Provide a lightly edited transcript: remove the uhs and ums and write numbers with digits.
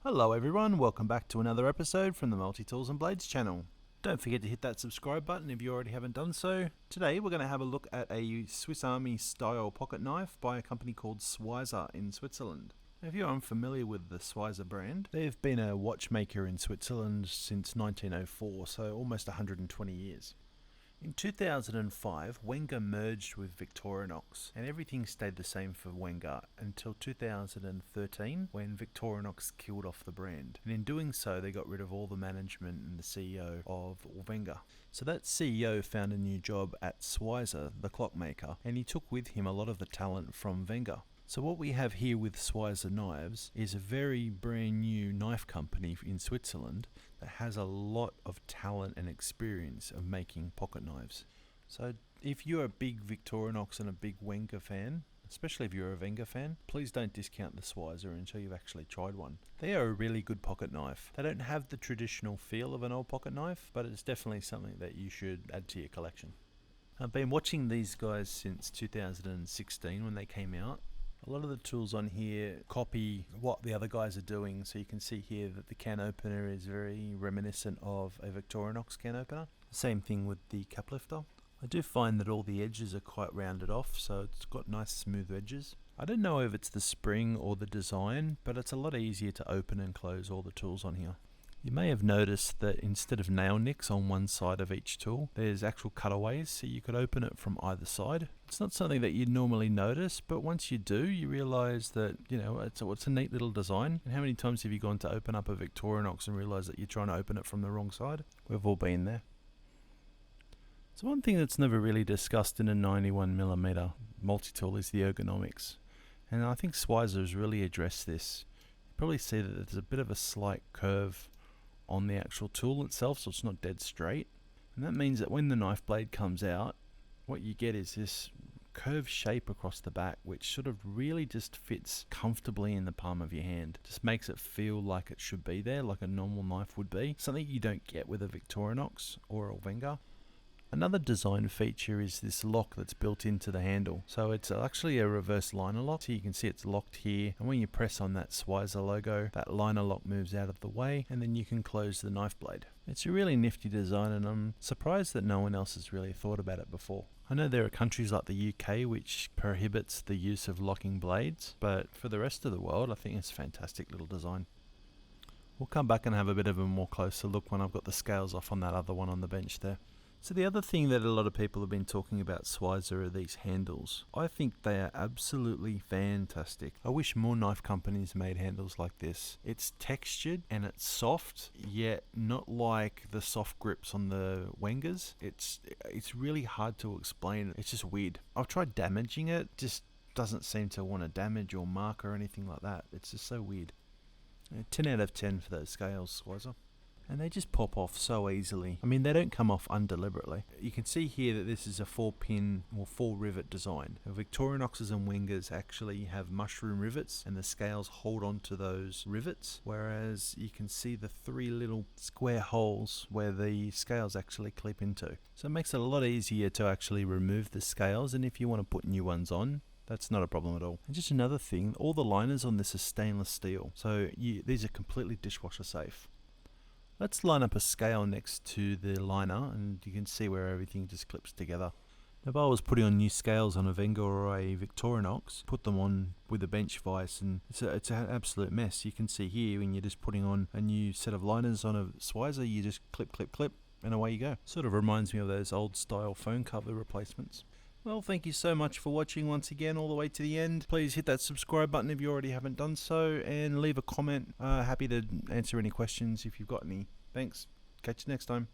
Hello everyone, welcome back to another episode from the Multi-Tools and Blades channel. Don't forget to hit that subscribe button if you already haven't done so. Today we're going to have a look at a Swiss Army style pocket knife by a company called Swiza in Switzerland. If you're unfamiliar with the Swiza brand, they've been a watchmaker in Switzerland since 1904, so almost 120 years. In 2005, Wenger merged with Victorinox, and everything stayed the same for Wenger until 2013 when Victorinox killed off the brand. And in doing so, they got rid of all the management and the CEO of Wenger. So that CEO found a new job at Swiza, the clockmaker, and he took with him a lot of the talent from Wenger. So what we have here with Swiza Knives is a very brand new knife company in Switzerland that has a lot of talent and experience of making pocket knives. So if you're a big Victorinox and a big Wenger fan, especially if you're a Wenger fan, please don't discount the Swiza until you've actually tried one. They are a really good pocket knife. They don't have the traditional feel of an old pocket knife, but it's definitely something that you should add to your collection. I've been watching these guys since 2016 when they came out. A lot of the tools on here copy what the other guys are doing, so you can see here that the can opener is very reminiscent of a Victorinox can opener. Same thing with the cap lifter. I do find that all the edges are quite rounded off, so it's got nice smooth edges. I don't know if it's the spring or the design, but it's a lot easier to open and close all the tools on here. You may have noticed that instead of nail nicks on one side of each tool, there's actual cutaways, so you could open it from either side. It's not something that you'd normally notice, but once you do, you realize that, it's a neat little design. And how many times have you gone to open up a Victorinox and realize that you're trying to open it from the wrong side? We've all been there. So one thing that's never really discussed in a 91mm multi-tool is the ergonomics. And I think Swiza has really addressed this. You probably see that there's a bit of a slight curve on the actual tool itself, so it's not dead straight, and that means that when the knife blade comes out, what you get is this curved shape across the back, which sort of really just fits comfortably in the palm of your hand. Just makes it feel like it should be there, like a normal knife would be, something you don't get with a Victorinox or a Wenger. Another design feature is this lock that's built into the handle. So it's actually a reverse liner lock. So you can see it's locked here, and when you press on that Swiza logo, that liner lock moves out of the way, and then you can close the knife blade. It's a really nifty design, and I'm surprised that no one else has really thought about it before. I know there are countries like the UK which prohibits the use of locking blades, but for the rest of the world, I think it's a fantastic little design. We'll come back and have a bit of a more closer look when I've got the scales off on that other one on the bench there. So the other thing that a lot of people have been talking about Swiza are these handles. I think they are absolutely fantastic. I wish more knife companies made handles like this. It's textured and it's soft, yet not like the soft grips on the Wengers. It's really hard to explain. It's just weird. I've tried damaging it, just doesn't seem to want to damage or mark or anything like that. It's just so weird. 10 out of 10 for those scales, Swiza. And they just pop off so easily. I mean, they don't come off undeliberately. You can see here that this is a 4-pin or 4-rivet design. Victorinoxes and Wengers actually have mushroom rivets, and the scales hold on to those rivets, whereas you can see the 3 little square holes where the scales actually clip into. So it makes it a lot easier to actually remove the scales, and if you want to put new ones on, that's not a problem at all. And just another thing, all the liners on this are stainless steel, so these are completely dishwasher safe. Let's line up a scale next to the liner, and you can see where everything just clips together. If I was putting on new scales on a Wenger or a Victorinox, put them on with a bench vise, and it's an absolute mess. You can see here when you're just putting on a new set of liners on a Swiza, you just clip, clip, clip, and away you go. Sort of reminds me of those old style phone cover replacements. Well, thank you so much for watching once again all the way to the end. Please hit that subscribe button if you already haven't done so, and leave a comment. Happy to answer any questions if you've got any. Thanks. Catch you next time.